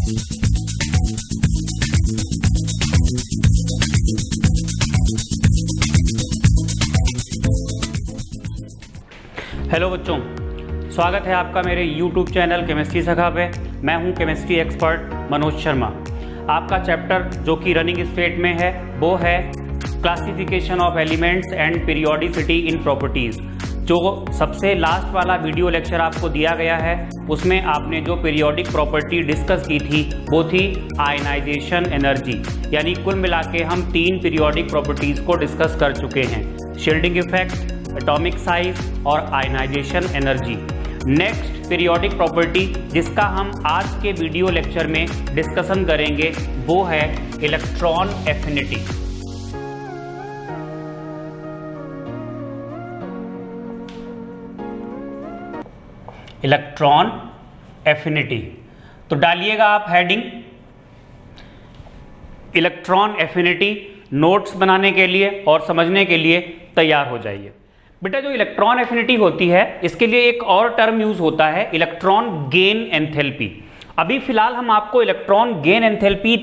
Hello बच्चों, स्वागत है आपका मेरे YouTube चैनल केमिस्ट्री सखा पे। मैं हूं केमिस्ट्री एक्सपर्ट मनोज शर्मा। आपका चैप्टर जो कि रनिंग स्टेट में है वो है classification of elements and periodicity in properties. जो सबसे लास्ट वाला वीडियो लेक्चर आपको दिया गया है उसमें आपने जो पीरियोडिक प्रॉपर्टी डिस्कस की थी वो थी आयनाइजेशन एनर्जी। यानी कुल मिला के हम 3 पीरियोडिक प्रॉपर्टीज़ को डिस्कस कर चुके हैं, शील्डिंग इफेक्ट, एटॉमिक साइज और ionisation energy. Next periodic property जिसका हम आज के वीडियो लेक्चर में डिस्कशन करेंगे वो है इलेक्ट्रॉन एफिनिटी। इलेक्ट्रॉन एफिनिटी, तो डालिएगा आप हेडिंग इलेक्ट्रॉन एफिनिटी। नोट्स बनाने के लिए और समझने के लिए तैयार हो जाइए। बेटा, जो इलेक्ट्रॉन एफिनिटी होती है इसके लिए एक और टर्म यूज होता है, इलेक्ट्रॉन गेन एंथैल्पी। अभी फिलहाल हम आपको इलेक्ट्रॉन गेन एंथैल्पी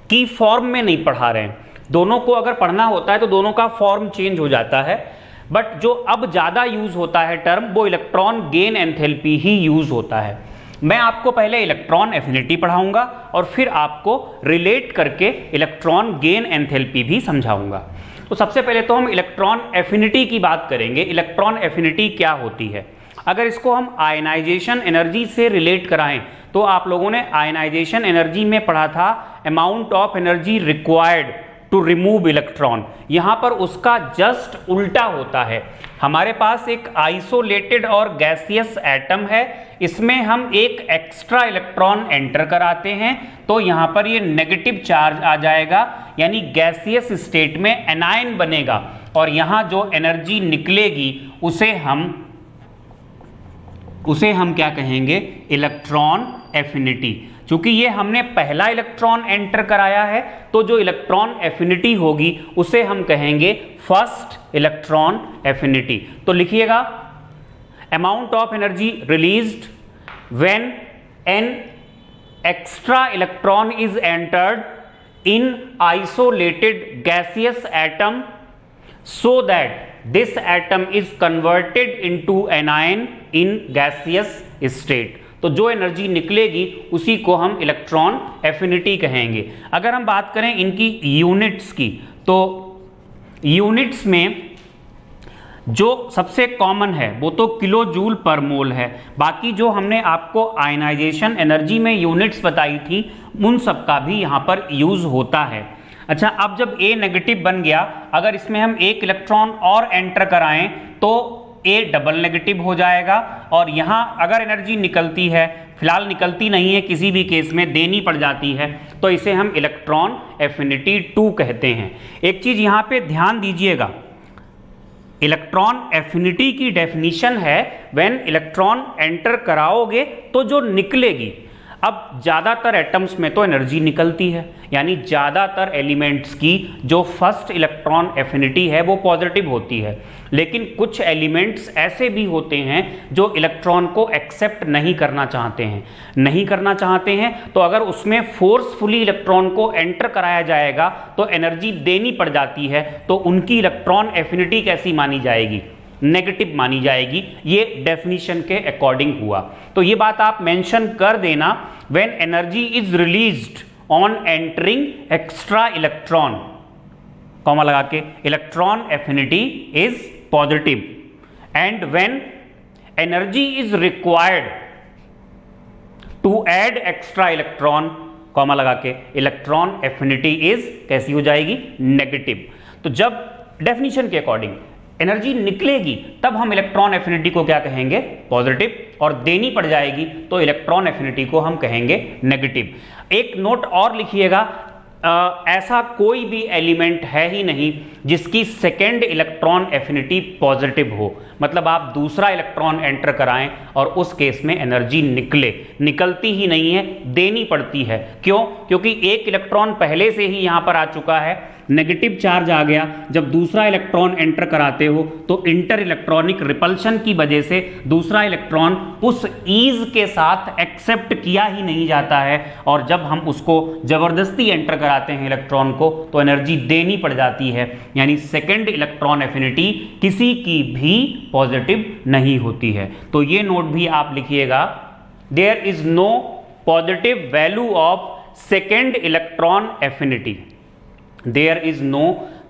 की फॉर्म में नहीं पढ़ा रहे हैं। दोनों को अगर पढ़ना होता है तो दोनों का फॉर्म चेंज हो जाता है, बट जो अब ज़्यादा यूज होता है टर्म वो इलेक्ट्रॉन गेन एंथैल्पी ही यूज होता है। मैं आपको पहले इलेक्ट्रॉन एफिनिटी पढ़ाऊंगा और फिर आपको रिलेट करके इलेक्ट्रॉन गेन एंथैल्पी भी समझाऊंगा। तो सबसे पहले तो हम इलेक्ट्रॉन एफिनिटी की बात करेंगे। इलेक्ट्रॉन एफिनिटी क्या होती है? अगर इसको हम आयनाइजेशन एनर्जी से रिलेट कराएं तो आप लोगों ने आयनाइजेशन एनर्जी में पढ़ा था amount of energy required to remove electron. यहां पर उसका जस्ट उल्टा होता है। हमारे पास एक आइसोलेटेड और गैसियस एटम है, इसमें हम एक एक्स्ट्रा इलेक्ट्रॉन एंटर कराते हैं तो यहां पर ये नेगेटिव चार्ज आ जाएगा, यानी गैसियस स्टेट में एनायन बनेगा और यहां जो एनर्जी निकलेगी उसे हम क्या कहेंगे? Electron affinity. चूंकि ये हमने पहला इलेक्ट्रॉन एंटर कराया है तो जो इलेक्ट्रॉन एफिनिटी होगी उसे हम कहेंगे फर्स्ट इलेक्ट्रॉन एफिनिटी। तो लिखिएगा, amount of energy released when an extra electron is entered in isolated gaseous atom so that this atom is converted into anion in gaseous state। तो जो एनर्जी निकलेगी उसी को हम इलेक्ट्रॉन एफिनिटी कहेंगे। अगर हम बात करें इनकी यूनिट्स की तो यूनिट्स में जो सबसे कॉमन है वो तो किलो जूल पर मोल है। बाकी जो हमने आपको आयनाइजेशन एनर्जी में यूनिट्स बताई थी उन सब का भी यहाँ पर यूज होता है। अच्छा, अब जब A नेगेटिव बन गया, अगर इसमें हम एक इलेक्ट्रॉन और एंटर कराएं तो A डबल नेगेटिव हो जाएगा और यहाँ अगर एनर्जी निकलती है, फिलहाल निकलती नहीं है, किसी भी केस में देनी पड़ जाती है, तो इसे हम इलेक्ट्रॉन एफिनिटी 2 कहते हैं। एक चीज यहाँ पे ध्यान दीजिएगा, इलेक्ट्रॉन एफिनिटी की डेफिनेशन है व्हेन इलेक्ट्रॉन एंटर कराओगे तो जो निकलेगी। अब ज़्यादातर एटम्स में तो एनर्जी निकलती है, यानी ज़्यादातर एलिमेंट्स की जो फर्स्ट इलेक्ट्रॉन एफिनिटी है वो पॉजिटिव होती है, लेकिन कुछ एलिमेंट्स ऐसे भी होते हैं जो इलेक्ट्रॉन को एक्सेप्ट नहीं करना चाहते हैं तो अगर उसमें फोर्सफुली इलेक्ट्रॉन को एंटर कराया जाएगा तो एनर्जी देनी पड़ जाती है, तो उनकी इलेक्ट्रॉन एफिनिटी कैसी मानी जाएगी? नेगेटिव मानी जाएगी। ये डेफिनेशन के अकॉर्डिंग हुआ। तो ये बात आप मेंशन कर देना, when energy is released on entering extra electron, comma लगा के, electron affinity is positive, and when energy is required to add extra electron, comma लगा के, इलेक्ट्रॉन एफिनिटी इज कैसी हो जाएगी? नेगेटिव। तो जब डेफिनेशन के अकॉर्डिंग एनर्जी निकलेगी तब हम इलेक्ट्रॉन एफिनिटी को क्या कहेंगे? पॉजिटिव, और देनी पड़ जाएगी तो इलेक्ट्रॉन एफिनिटी को हम कहेंगे नेगेटिव। एक नोट और लिखिएगा, ऐसा कोई भी एलिमेंट है ही नहीं जिसकी सेकेंड इलेक्ट्रॉन एफिनिटी पॉजिटिव हो, मतलब आप दूसरा इलेक्ट्रॉन एंटर कराएं और उस केस में एनर्जी निकलती ही नहीं है, देनी पड़ती है। क्यों? क्योंकि एक इलेक्ट्रॉन पहले से ही यहां पर आ चुका है, नेगेटिव चार्ज आ गया। जब दूसरा इलेक्ट्रॉन एंटर कराते हो तो इंटर इलेक्ट्रॉनिक रिपल्शन की वजह से दूसरा इलेक्ट्रॉन उस ईज के साथ एक्सेप्ट किया ही नहीं जाता है, और जब हम उसको जबरदस्ती एंटर कराते हैं इलेक्ट्रॉन को तो एनर्जी देनी पड़ जाती है। यानी सेकेंड इलेक्ट्रॉन एफिनिटी किसी की भी पॉजिटिव नहीं होती है। तो ये नोट भी आप लिखिएगा, there is no positive value of second electron affinity. There is no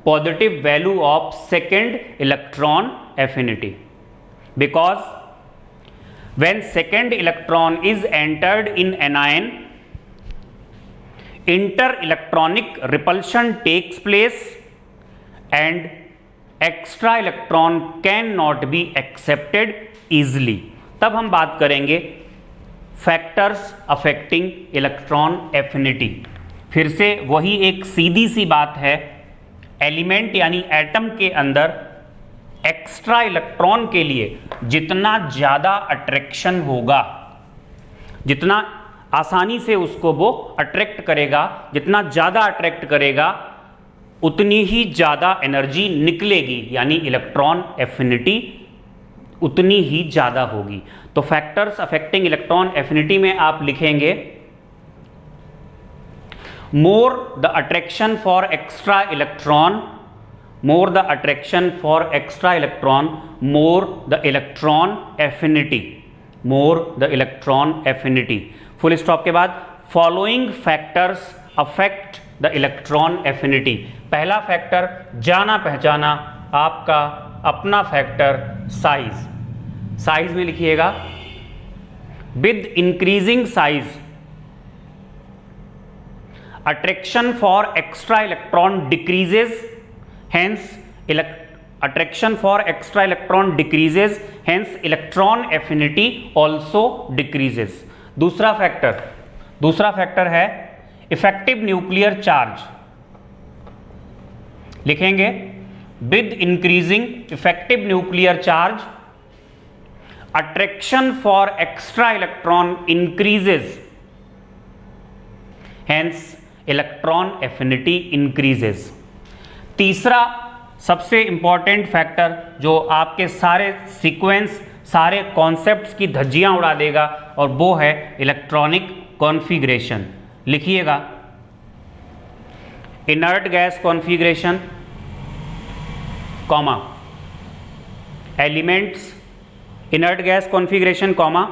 positive value of second electron affinity, because when second electron is entered in anion, inter-electronic repulsion takes place and extra electron cannot be accepted easily। तब हम बात करेंगे factors affecting electron affinity. फिर से वही एक सीधी सी बात है, एलिमेंट यानी एटम के अंदर एक्स्ट्रा इलेक्ट्रॉन के लिए जितना ज़्यादा अट्रैक्शन होगा, जितना आसानी से उसको वो अट्रैक्ट करेगा, जितना ज़्यादा अट्रैक्ट करेगा उतनी ही ज़्यादा एनर्जी निकलेगी, यानी इलेक्ट्रॉन एफिनिटी उतनी ही ज़्यादा होगी। तो फैक्टर्स अफेक्टिंग इलेक्ट्रॉन एफिनिटी में आप लिखेंगे, more the attraction for extra electron, more the attraction for extra electron, more the electron affinity, more the electron affinity। Full stop के बाद following factors affect the electron affinity। पहला factor जाना पहचाना आपका अपना फैक्टर साइज। साइज में लिखिएगा, with increasing size attraction for extra electron decreases, hence attraction for extra electron decreases, hence electron affinity also decreases। दूसरा फैक्टर है इफेक्टिव न्यूक्लियर चार्ज। लिखेंगे, with increasing effective nuclear charge attraction for extra electron increases, hence electron affinity increases. तीसरा सबसे important factor जो आपके सारे sequence, सारे concepts की धज्जियां उड़ा देगा, और वो है इलेक्ट्रॉनिक कॉन्फ़िगरेशन। लिखिएगा, inert gas configuration, comma elements inert gas configuration, comma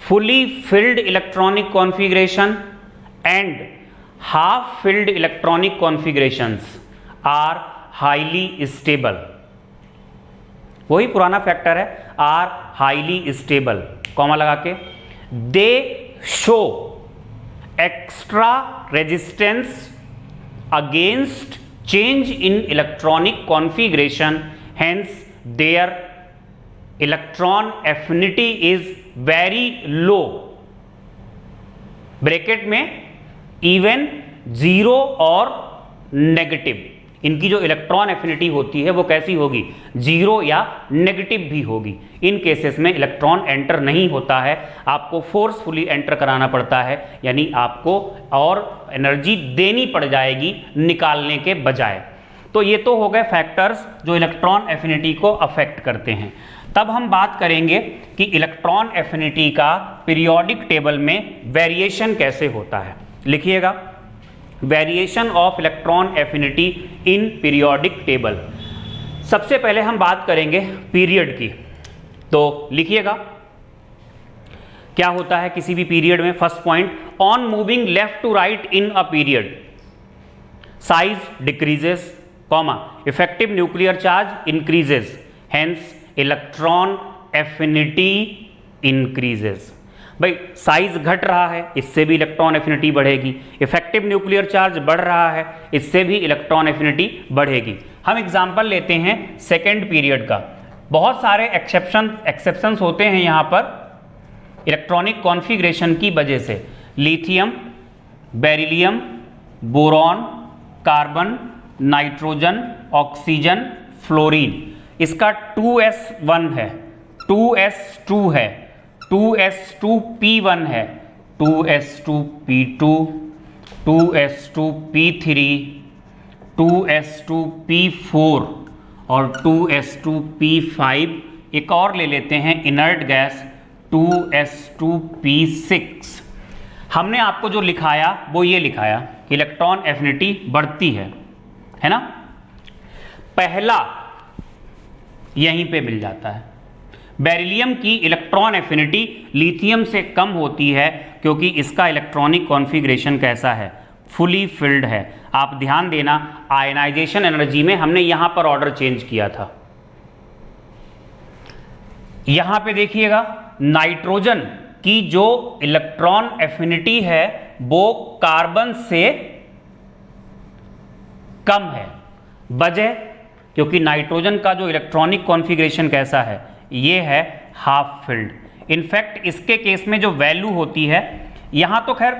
fully filled electronic configuration and half filled electronic configurations are highly stable। वही पुराना फैक्टर है, are highly stable, कॉमा लगा के, they show extra resistance against change in electronic configuration, hence their electron affinity is very low। Bracket में even, zero और negative, इनकी जो electron affinity होती है वो कैसी होगी, जीरो या नेगेटिव भी होगी। इन केसेस में इलेक्ट्रॉन एंटर नहीं होता है, आपको फोर्सफुली एंटर कराना पड़ता है, यानी आपको और एनर्जी देनी पड़ जाएगी निकालने के बजाय। तो ये तो हो गए फैक्टर्स जो इलेक्ट्रॉन एफिनिटी को अफेक्ट करते हैं। तब हम बात करेंगे कि इलेक्ट्रॉन एफिनिटी का पीरियोडिक टेबल में वेरिएशन कैसे होता है। लिखिएगा, variation of electron affinity in periodic table. सबसे पहले हम बात करेंगे पीरियड की। तो लिखिएगा, क्या होता है किसी भी पीरियड में। First point, on moving left to right in a period size decreases, comma effective nuclear charge increases, hence electron affinity increases. भाई साइज घट रहा है, इससे भी इलेक्ट्रॉन एफिनिटी बढ़ेगी। इफेक्टिव न्यूक्लियर चार्ज बढ़ रहा है, इससे भी इलेक्ट्रॉन एफिनिटी बढ़ेगी। हम एग्जांपल लेते हैं सेकेंड पीरियड का। बहुत सारे एक्सेप्शंस होते हैं यहाँ पर इलेक्ट्रॉनिक कॉन्फ़िगरेशन की वजह से। Lithium, beryllium, boron, carbon, nitrogen, oxygen, fluorine. इसका 2s1 है, 2s2 है, 2s2p1 है, 2s2p2, 2s2p3, 2s2p4 और 2s2p5। एक और ले लेते हैं इनर्ट गैस 2s2p6। हमने आपको जो लिखाया वो ये लिखाया कि इलेक्ट्रॉन एफिनिटी बढ़ती है ना। पहला यहीं पे मिल जाता है। बेरिलियम की इलेक्ट्रॉन एफिनिटी लिथियम से कम होती है क्योंकि इसका इलेक्ट्रॉनिक कॉन्फ़िगरेशन कैसा है, फुली फिल्ड है। आप ध्यान देना, आयनाइजेशन एनर्जी में हमने यहां पर ऑर्डर चेंज किया था। यहां पे देखिएगा नाइट्रोजन की जो इलेक्ट्रॉन एफिनिटी है वो कार्बन से कम है। वजह, क्योंकि नाइट्रोजन का जो इलेक्ट्रॉनिक कॉन्फ़िगरेशन कैसा है, ये है हाफ फिल्ड। इनफैक्ट इसके केस में जो वैल्यू होती है, यहां तो खैर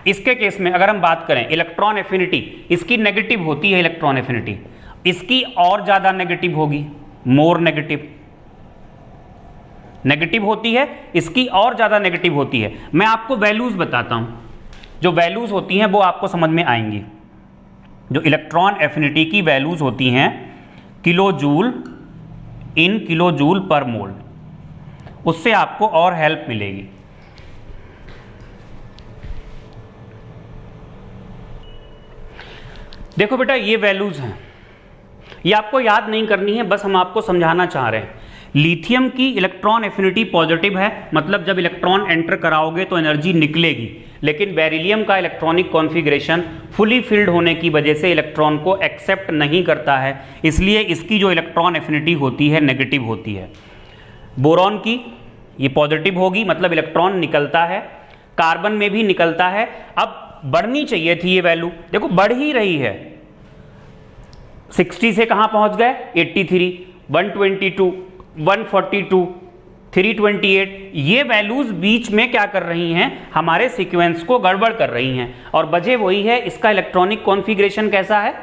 इसके केस में अगर हम बात करें इलेक्ट्रॉन एफिनिटी, इसकी नेगेटिव होती है इलेक्ट्रॉन एफिनिटी, इसकी और ज्यादा नेगेटिव होगी, मोर नेगेटिव होती है, इसकी और ज्यादा नेगेटिव होती है। मैं आपको वैल्यूज बताता हूं, जो वैल्यूज होती हैं वो आपको समझ में आएंगी। जो इलेक्ट्रॉन एफिनिटी की वैल्यूज होती हैं kilojoule in kilojoule per mole, उससे आपको और हेल्प मिलेगी। देखो बेटा, ये वैल्यूज हैं, ये आपको याद नहीं करनी है, बस हम आपको समझाना चाह रहे हैं। लिथियम की इलेक्ट्रॉन एफिनिटी पॉजिटिव है, मतलब जब इलेक्ट्रॉन एंटर कराओगे तो एनर्जी निकलेगी। लेकिन बेरिलियम का इलेक्ट्रॉनिक कॉन्फ़िगरेशन फुली फिल्ड होने की वजह से इलेक्ट्रॉन को एक्सेप्ट नहीं करता है, इसलिए इसकी जो इलेक्ट्रॉन एफिनिटी होती है नेगेटिव होती है। बोरॉन की ये पॉजिटिव होगी, मतलब इलेक्ट्रॉन निकलता है, कार्बन में भी निकलता है। अब बढ़नी चाहिए थी ये वैल्यू, देखो बढ़ ही रही है। 60 से कहां पहुंच गए, 83, 122, 142, 328। ये वैल्यूज बीच में क्या कर रही हैं, हमारे सीक्वेंस को गड़बड़ कर रही हैं। और वजह वही है, इसका इलेक्ट्रॉनिक कॉन्फ़िगरेशन कैसा है,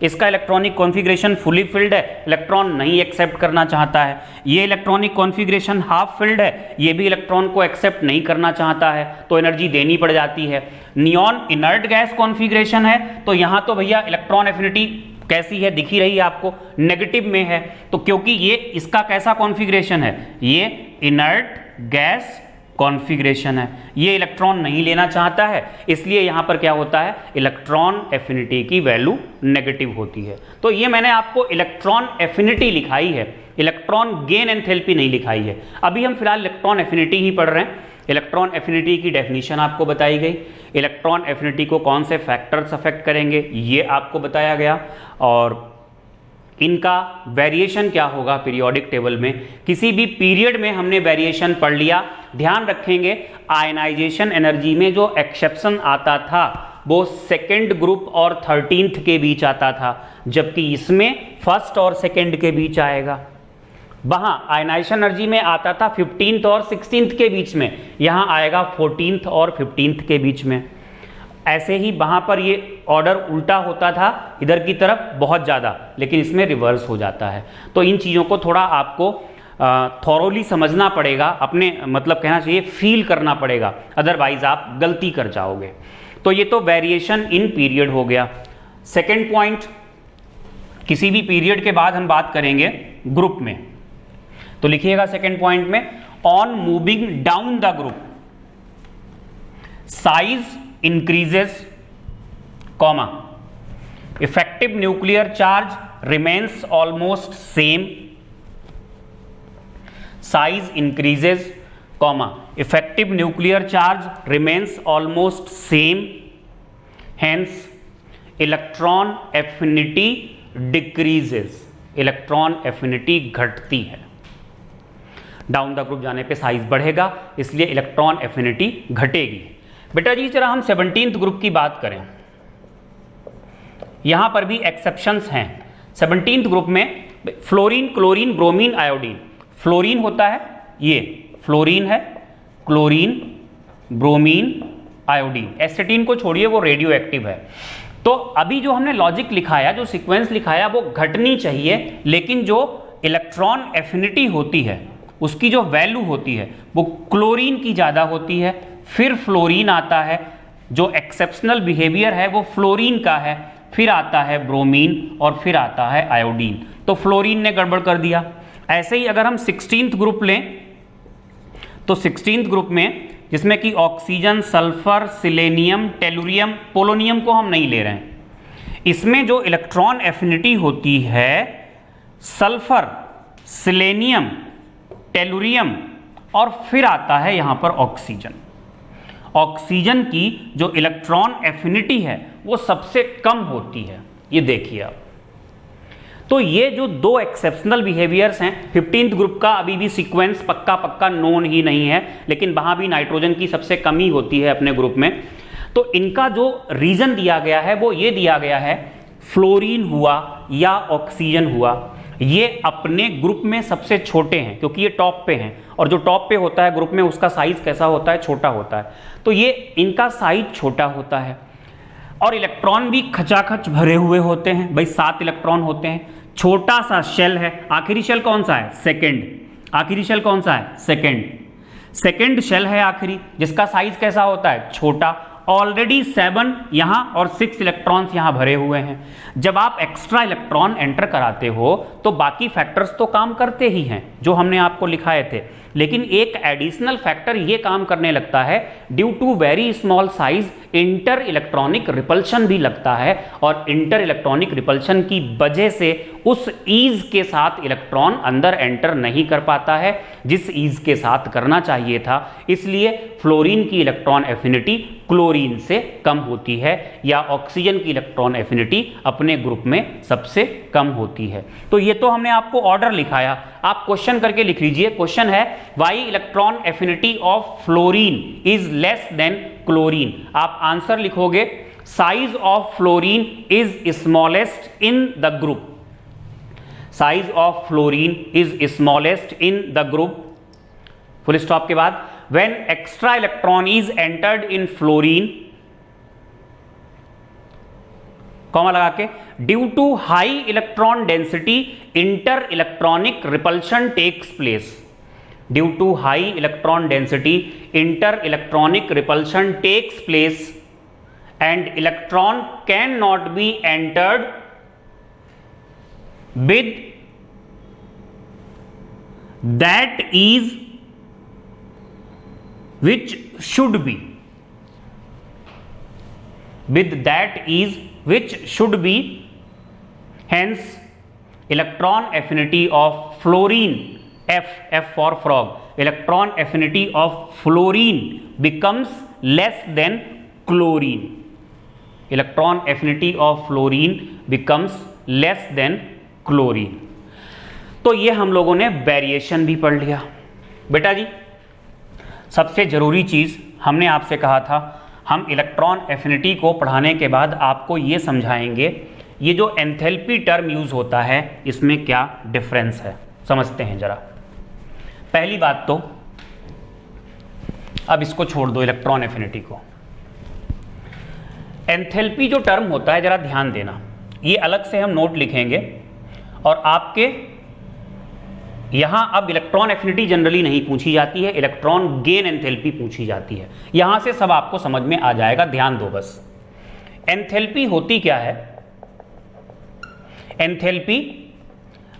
इसका इलेक्ट्रॉनिक कॉन्फ़िगरेशन फुली फिल्ड है, इलेक्ट्रॉन नहीं एक्सेप्ट करना चाहता है। ये इलेक्ट्रॉनिक कॉन्फ़िगरेशन हाफ फिल्ड है, ये भी इलेक्ट्रॉन को एक्सेप्ट नहीं करना चाहता है, तो एनर्जी देनी पड़ जाती है। नियॉन इनर्ट गैस कॉन्फ़िगरेशन है, तो यहां तो भैया इलेक्ट्रॉन एफिनिटी कैसी है, दिखी रही है आपको, नेगेटिव में है। तो क्योंकि ये इसका कैसा कॉन्फ़िगरेशन है, ये इनर्ट गैस कॉन्फ़िगरेशन है, ये इलेक्ट्रॉन नहीं लेना चाहता है, इसलिए यहां पर क्या होता है, इलेक्ट्रॉन एफिनिटी की वैल्यू नेगेटिव होती है। तो ये मैंने आपको इलेक्ट्रॉन एफिनिटी लिखाई है, इलेक्ट्रॉन गेन एंथैल्पी नहीं लिखाई है। अभी हम फिलहाल इलेक्ट्रॉन एफिनिटी ही पढ़ रहे हैं। इलेक्ट्रॉन एफिनिटी की डेफिनेशन आपको बताई गई, इलेक्ट्रॉन एफिनिटी को कौन से फैक्टर्स अफेक्ट करेंगे ये आपको बताया गया, और इनका वेरिएशन क्या होगा पीरियोडिक टेबल में। किसी भी पीरियड में हमने वेरिएशन पढ़ लिया। ध्यान रखेंगे, आयनाइजेशन एनर्जी में जो एक्सेप्शन आता था वो सेकेंड ग्रुप और 13th के बीच आता था, जबकि इसमें फर्स्ट और सेकेंड के बीच आएगा। वहां आयनाइजेशन एनर्जी में आता था 15th और 16th के बीच में, यहां आएगा 14th और 15th के बीच में। ऐसे ही वहां पर ये ऑर्डर उल्टा होता था इधर की तरफ बहुत ज़्यादा, लेकिन इसमें रिवर्स हो जाता है। तो इन चीज़ों को थोड़ा आपको थॉरोली समझना पड़ेगा, अपने मतलब कहना चाहिए फील करना पड़ेगा, अदरवाइज आप गलती कर जाओगे। तो ये तो वेरिएशन इन पीरियड हो गया। सेकेंड पॉइंट, किसी भी पीरियड के बाद हम बात करेंगे ग्रुप में, तो लिखिएगा सेकेंड पॉइंट में, on moving down the group size increases, comma, effective nuclear charge remains almost same, size increases, comma, effective nuclear charge remains almost same, hence electron affinity decreases, electron affinity घटती है। Down the group जाने पे size बढ़ेगा, इसलिए electron affinity घटेगी। बेटा जी जरा हम 17th ग्रुप की बात करें, यहां पर भी एक्सेप्शंस हैं। 17th ग्रुप में fluorine, chlorine, bromine, iodine. Fluorine होता है, ये फ्लोरीन है, क्लोरीन, ब्रोमीन, आयोडीन। एसिटीन को छोड़िए, वो रेडियो एक्टिव है। तो अभी जो हमने लॉजिक लिखाया, जो सीक्वेंस लिखाया, वो घटनी चाहिए, लेकिन जो इलेक्ट्रॉन एफिनिटी होती है उसकी जो वैल्यू होती है वो क्लोरीन की ज़्यादा होती है, फिर फ्लोरीन आता है, जो एक्सेप्शनल बिहेवियर है वो फ्लोरीन का है, फिर आता है ब्रोमीन और फिर आता है आयोडीन। तो फ्लोरीन ने गड़बड़ कर दिया। ऐसे ही अगर हम 16th ग्रुप लें तो 16th ग्रुप में, जिसमें कि oxygen, sulphur, selenium, tellurium, polonium को हम नहीं ले रहे हैं, इसमें जो इलेक्ट्रॉन एफिनिटी होती है सल्फर, सिलेनियम, टेलुरियम और फिर आता है यहां पर ऑक्सीजन। ऑक्सीजन की जो इलेक्ट्रॉन एफिनिटी है वो सबसे कम होती है, ये देखिए आप। तो ये जो दो एक्सेप्शनल बिहेवियर्स हैं, 15th ग्रुप का अभी भी सीक्वेंस पक्का नोन ही नहीं है, लेकिन वहां भी नाइट्रोजन की सबसे कमी होती है अपने ग्रुप में। तो इनका जो रीजन दिया गया है वो ये दिया गया है, फ्लोरीन हुआ या ऑक्सीजन हुआ, ये अपने ग्रुप में सबसे छोटे हैं क्योंकि ये टॉप पे हैं, और जो टॉप पे होता है ग्रुप में उसका साइज कैसा होता है, छोटा होता है। तो ये इनका साइज छोटा होता है और इलेक्ट्रॉन भी खचाखच भरे हुए होते हैं। भाई 7 इलेक्ट्रॉन होते हैं, छोटा सा शेल है। आखिरी शेल कौन सा है, सेकेंड। आखिरी शेल कौन सा है, सेकेंड शेल है आखिरी, जिसका साइज कैसा होता है, छोटा। ऑलरेडी 7 यहां और 6 इलेक्ट्रॉन्स यहां भरे हुए हैं। जब आप एक्स्ट्रा इलेक्ट्रॉन एंटर कराते हो तो बाकी फैक्टर्स तो काम करते ही हैं जो हमने आपको लिखाए थे, लेकिन एक एडिशनल फैक्टर ये काम करने लगता है, due to very small size inter electronic repulsion भी लगता है, और इंटर इलेक्ट्रॉनिक रिपल्शन की वजह से उस ईज के साथ इलेक्ट्रॉन अंदर एंटर नहीं कर पाता है जिस ईज के साथ करना चाहिए था। इसलिए फ्लोरीन की इलेक्ट्रॉन एफिनिटी क्लोरीन से कम होती है, या ऑक्सीजन की इलेक्ट्रॉन एफिनिटी अपने ग्रुप में सबसे कम होती है। तो ये तो हमने आपको ऑर्डर लिखाया, आप क्वेश्चन करके लिख लीजिए। क्वेश्चन है why electron affinity of fluorine is less than chlorine. आप आंसर लिखोगे size of fluorine is smallest in the group. Size of fluorine is smallest in the group, full stop के बाद when extra electron is entered in fluorine, comma लगा के, due to high electron density inter electronic repulsion takes place. Due to high electron density inter electronic repulsion takes place and electron cannot be entered with that ease which should be, with that ease which should be, hence electron affinity of fluorine, F for frog, electron affinity of fluorine becomes less than chlorine. Electron affinity of fluorine becomes less than chlorine. तो ये हम लोगों ने variation भी पढ़ लिया। बेटा जी सबसे ज़रूरी चीज़ हमने आपसे कहा था, हम इलेक्ट्रॉन एफिनिटी को पढ़ाने के बाद आपको ये समझाएंगे ये जो एंथैल्पी टर्म यूज़ होता है इसमें क्या डिफरेंस है, समझते हैं ज़रा। पहली बात तो अब इसको छोड़ दो, इलेक्ट्रॉन एफिनिटी को। एंथैल्पी जो टर्म होता है ज़रा ध्यान देना, ये अलग से हम नोट लिखेंगे, और आपके यहां अब इलेक्ट्रॉन एफिनिटी जनरली नहीं पूछी जाती है, इलेक्ट्रॉन गेन एंथैल्पी पूछी जाती है। यहां से सब आपको समझ में आ जाएगा, ध्यान दो बस। एंथैल्पी होती क्या है, एंथैल्पी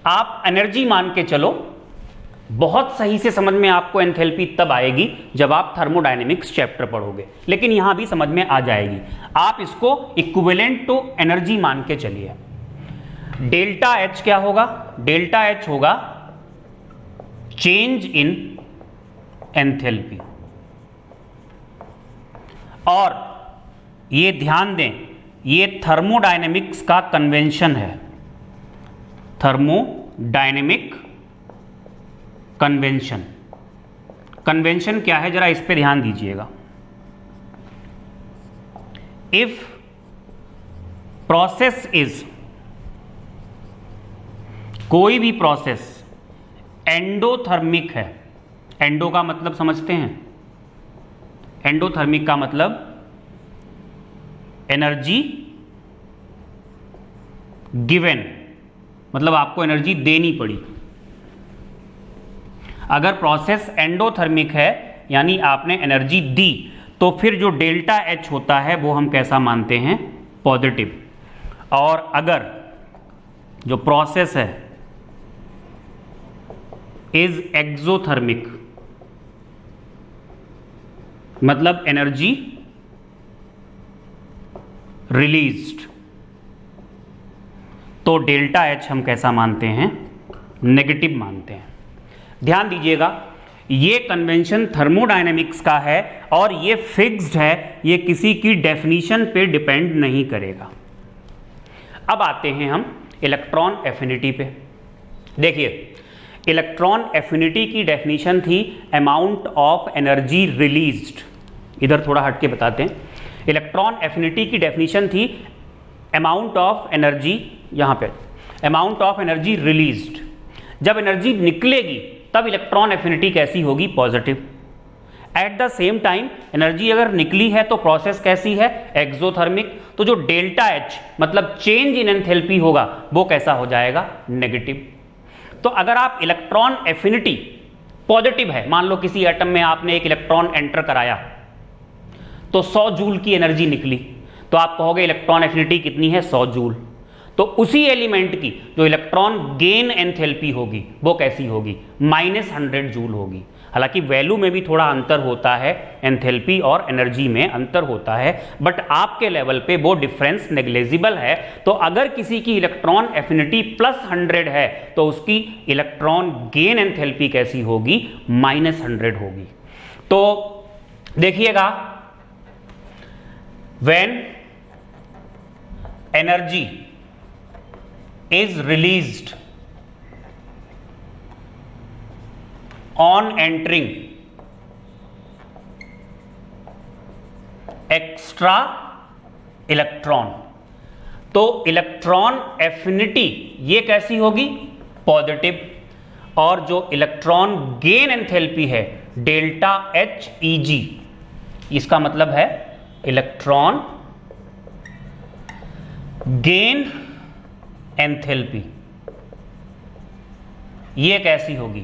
आप एनर्जी मान के चलो, बहुत सही से समझ में आपको एंथैल्पी तब आएगी जब आप थर्मोडायनेमिक्स चैप्टर पढ़ोगे, लेकिन यहां भी समझ में आ जाएगी। आप इसको इक्विवेलेंट टू एनर्जी मान के चलिए। डेल्टा एच क्या होगा, डेल्टा एच होगा चेंज इन एंथैल्पी। और ये ध्यान दें, ये थर्मोडायनेमिक्स का कन्वेंशन है, थर्मोडायनेमिक कन्वेंशन। कन्वेंशन क्या है जरा इस पे ध्यान दीजिएगा। इफ प्रोसेस इज, कोई भी प्रोसेस एंडोथर्मिक है, एंडो का मतलब समझते हैं, एंडोथर्मिक का मतलब एनर्जी गिवन, मतलब आपको एनर्जी देनी पड़ी। अगर प्रोसेस एंडोथर्मिक है यानी आपने एनर्जी दी, तो फिर जो डेल्टा एच होता है वो हम कैसा मानते हैं? पॉजिटिव। और अगर जो प्रोसेस है इज एक्सोथर्मिक, मतलब एनर्जी रिलीज्ड, तो डेल्टा एच हम कैसा मानते हैं? नेगेटिव मानते हैं। ध्यान दीजिएगा, ये कन्वेंशन थर्मोडायनेमिक्स का है और ये फिक्स्ड है, ये किसी की डेफिनेशन पे डिपेंड नहीं करेगा। अब आते हैं हम इलेक्ट्रॉन एफिनिटी पे। देखिए, इलेक्ट्रॉन एफिनिटी की डेफिनेशन थी अमाउंट ऑफ एनर्जी रिलीज्ड। इधर थोड़ा हट के बताते हैं। इलेक्ट्रॉन एफिनिटी की डेफिनेशन थी अमाउंट ऑफ एनर्जी, यहां पे अमाउंट ऑफ एनर्जी रिलीज्ड। जब एनर्जी निकलेगी तब इलेक्ट्रॉन एफिनिटी कैसी होगी? Positive. At the same time energy अगर निकली है तो प्रोसेस कैसी है? एक्सोथर्मिक। तो जो डेल्टा एच मतलब चेंज इन एंथैल्पी होगा वो कैसा हो जाएगा? नेगेटिव। तो अगर आप इलेक्ट्रॉन एफिनिटी पॉजिटिव है, मान लो किसी एटम में आपने एक इलेक्ट्रॉन एंटर कराया तो 100 जूल की एनर्जी निकली, तो आप कहोगे इलेक्ट्रॉन एफिनिटी कितनी है? 100 जूल। तो उसी एलिमेंट की जो इलेक्ट्रॉन गेन एंथैल्पी होगी वो कैसी होगी? -100 जूल होगी। हालांकि वैल्यू में भी थोड़ा अंतर होता है, एंथैल्पी और एनर्जी में अंतर होता है, बट आपके लेवल पे वो डिफरेंस नेग्लिजिबल है। तो अगर किसी की इलेक्ट्रॉन एफिनिटी +100 है तो उसकी इलेक्ट्रॉन गेन एंथैल्पी कैसी होगी? -100 होगी। तो देखिएगा, when energy is released on entering extra electron, तो इलेक्ट्रॉन एफिनिटी ये कैसी होगी? पॉजिटिव। और जो इलेक्ट्रॉन गेन एंथैल्पी है डेल्टा एच ई जी, इसका मतलब है इलेक्ट्रॉन गेन एंथैल्पी, ये कैसी होगी?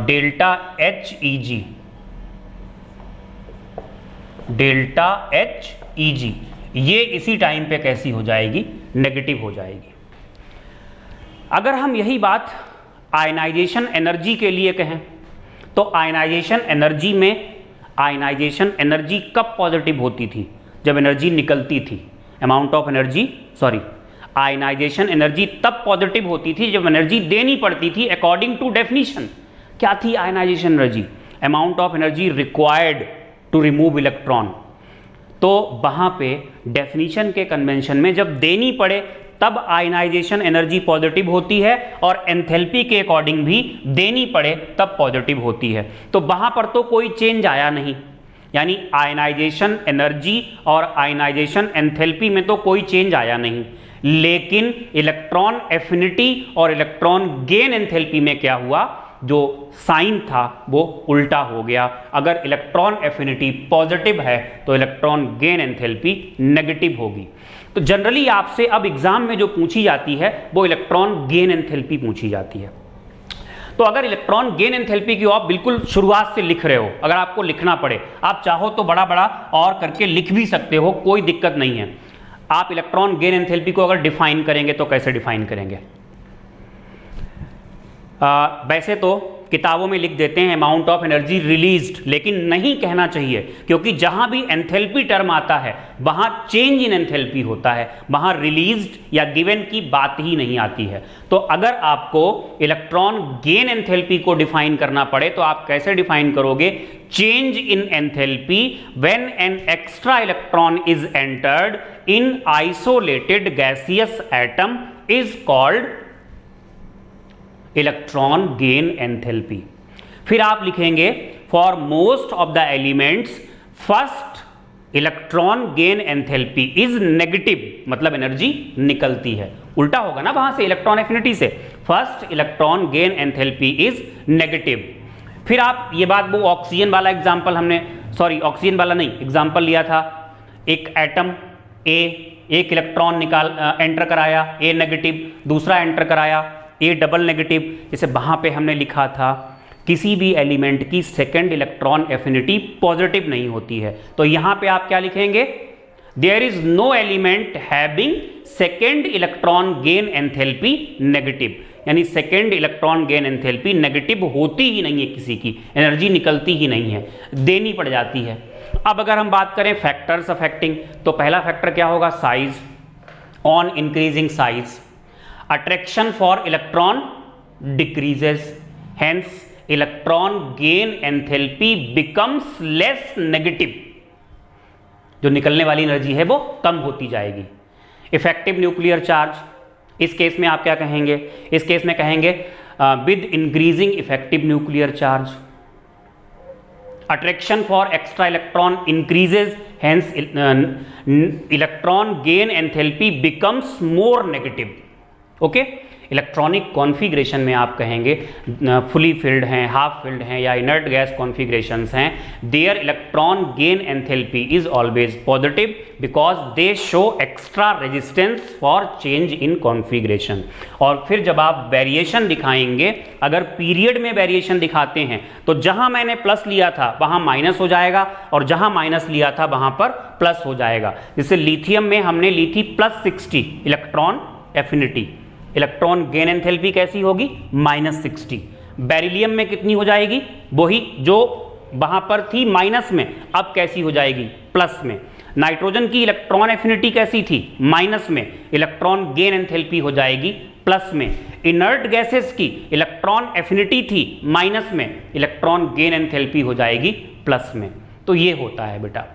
डेल्टा एच ई जी, डेल्टा एच ई जी, ये इसी टाइम पे कैसी हो जाएगी? नेगेटिव हो जाएगी। अगर हम यही बात आयनाइजेशन एनर्जी के लिए कहें तो आयनाइजेशन एनर्जी में, आयनाइजेशन एनर्जी कब पॉजिटिव होती थी? जब एनर्जी निकलती थी। Amount of energy, sorry, ionisation energy तब पॉजिटिव होती थी जब एनर्जी देनी पड़ती थी अकॉर्डिंग टू डेफिनेशन। क्या थी ionisation energy? Amount of energy required to remove electron. तो वहां पे डेफिनेशन के कन्वेंशन में जब देनी पड़े तब आयनाइजेशन एनर्जी पॉजिटिव होती है और एंथैल्पी के अकॉर्डिंग भी देनी पड़े तब पॉजिटिव होती है। तो वहां पर तो कोई चेंज आया नहीं, यानी आयनाइजेशन एनर्जी और आयनाइजेशन एंथैल्पी में तो कोई चेंज आया नहीं, लेकिन इलेक्ट्रॉन एफिनिटी और इलेक्ट्रॉन गेन एंथैल्पी में क्या हुआ? जो साइन था वो उल्टा हो गया। अगर इलेक्ट्रॉन एफिनिटी पॉजिटिव है तो इलेक्ट्रॉन गेन एंथैल्पी नेगेटिव होगी। तो जनरली आपसे अब एग्जाम में जो पूछी जाती है वो इलेक्ट्रॉन गेन एंथैल्पी पूछी जाती है। तो अगर इलेक्ट्रॉन गेन एंथैल्पी की आप बिल्कुल शुरुआत से लिख रहे हो, अगर आपको लिखना पड़े, आप चाहो तो बड़ा बड़ा और करके लिख भी सकते हो, कोई दिक्कत नहीं है। आप इलेक्ट्रॉन गेन एंथैल्पी को अगर डिफाइन करेंगे तो कैसे डिफाइन करेंगे? वैसे तो किताबों में लिख देते हैं अमाउंट ऑफ एनर्जी रिलीज्ड, लेकिन नहीं कहना चाहिए, क्योंकि जहां भी एंथैल्पी टर्म आता है वहां चेंज इन एंथैल्पी होता है, वहां रिलीज्ड या गिवन की बात ही नहीं आती है। तो अगर आपको इलेक्ट्रॉन गेन एंथैल्पी को डिफाइन करना पड़े तो आप कैसे डिफाइन करोगे? Change in enthalpy when an extra electron is entered in isolated gaseous atom is called electron gain enthalpy. फिर आप लिखेंगे for most of the elements first electron gain enthalpy is negative, मतलब एनर्जी निकलती है। उल्टा होगा ना वहां से, इलेक्ट्रॉन एफिनिटी से। First electron gain enthalpy is negative. फिर आप ये बात, वो ऑक्सीजन वाला एग्जाम्पल हमने, सॉरी ऑक्सीजन वाला नहीं, एग्जाम्पल लिया था एक एटम एक इलेक्ट्रॉन एंटर कराया, ए नेगेटिव, दूसरा एंटर कराया, ए डबल नेगेटिव। जैसे वहां पे हमने लिखा था किसी भी एलिमेंट की सेकेंड इलेक्ट्रॉन एफिनिटी पॉजिटिव नहीं होती है, तो यहां पे आप क्या लिखेंगे, there is no element having second electron gain enthalpy negative, यानी second electron gain enthalpy negative होती ही नहीं है, किसी की एनर्जी निकलती ही नहीं है, देनी पड़ जाती है। अब अगर हम बात करें फैक्टर्स अफेक्टिंग, तो पहला फैक्टर क्या होगा, size. On increasing size attraction for electron decreases, hence electron gain enthalpy becomes less negative, जो निकलने वाली एनर्जी है वो कम होती जाएगी। इफेक्टिव न्यूक्लियर चार्ज, इस केस में आप क्या कहेंगे, इस केस में कहेंगे with increasing effective nuclear charge attraction for extra electron increases, hence electron gain enthalpy becomes more negative. Okay, electronic configuration में आप कहेंगे फुली फिल्ड हैं, हाफ फिल्ड हैं या इनर्ट गैस कॉन्फ़िगरेशंस हैं, there electron gain enthalpy is always positive because they show extra resistance for change in configuration. और फिर जब आप वेरिएशन दिखाएंगे, अगर पीरियड में वेरिएशन दिखाते हैं तो जहां मैंने प्लस लिया था वहां माइनस हो जाएगा और जहां माइनस लिया था वहां पर प्लस हो जाएगा। जैसे लिथियम में हमने ली थी +60 electron affinity, electron gain enthalpy कैसी होगी, -60। बेरिलियम में कितनी हो जाएगी, वही जो वहां पर थी माइनस में, अब कैसी हो जाएगी, प्लस में। नाइट्रोजन की इलेक्ट्रॉन एफिनिटी कैसी थी, माइनस में, इलेक्ट्रॉन गेन एंथैल्पी हो जाएगी प्लस में। इनर्ट गैसेस की इलेक्ट्रॉन एफिनिटी थी माइनस में, इलेक्ट्रॉन गेन एंथैल्पी हो जाएगी प्लस में। तो ये होता है बेटा।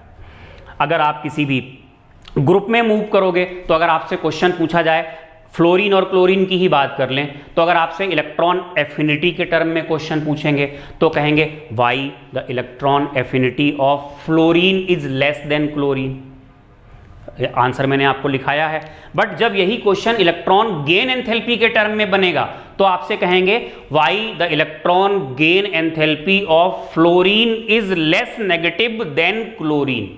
अगर आप किसी भी ग्रुप में मूव करोगे तो अगर आपसे क्वेश्चन पूछा जाए, फ्लोरीन और क्लोरीन की ही बात कर लें, तो अगर आपसे इलेक्ट्रॉन एफिनिटी के टर्म में क्वेश्चन पूछेंगे तो कहेंगे why the electron affinity of fluorine is less than chlorine. Answer मैंने आपको लिखाया है। बट जब यही क्वेश्चन इलेक्ट्रॉन गेन एंथैल्पी के टर्म में बनेगा तो आपसे कहेंगे why the electron gain enthalpy of fluorine is less negative than chlorine.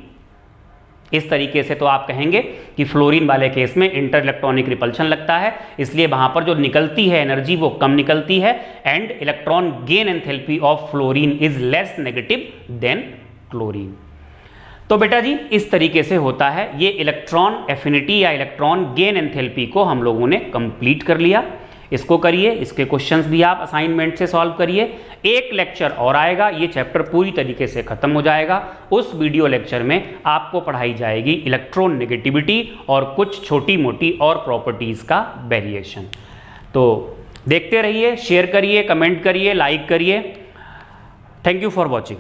इस तरीके से तो आप कहेंगे कि फ्लोरीन वाले केस में इंटर इलेक्ट्रॉनिक रिपल्शन लगता है, इसलिए वहां पर जो निकलती है एनर्जी वो कम निकलती है, and electron gain enthalpy of fluorine is less negative than chlorine. तो बेटा जी इस तरीके से होता है। ये इलेक्ट्रॉन एफिनिटी या इलेक्ट्रॉन गेन एंथैल्पी को हम लोगों ने कंप्लीट कर लिया। इसको करिए, इसके क्वेश्चंस भी आप असाइनमेंट से सॉल्व करिए। एक लेक्चर और आएगा, ये चैप्टर पूरी तरीके से खत्म हो जाएगा। उस वीडियो लेक्चर में आपको पढ़ाई जाएगी इलेक्ट्रोनेगेटिविटी और कुछ छोटी मोटी और प्रॉपर्टीज का वेरिएशन। तो देखते रहिए, शेयर करिए, कमेंट करिए, लाइक करिए। Thank you for watching.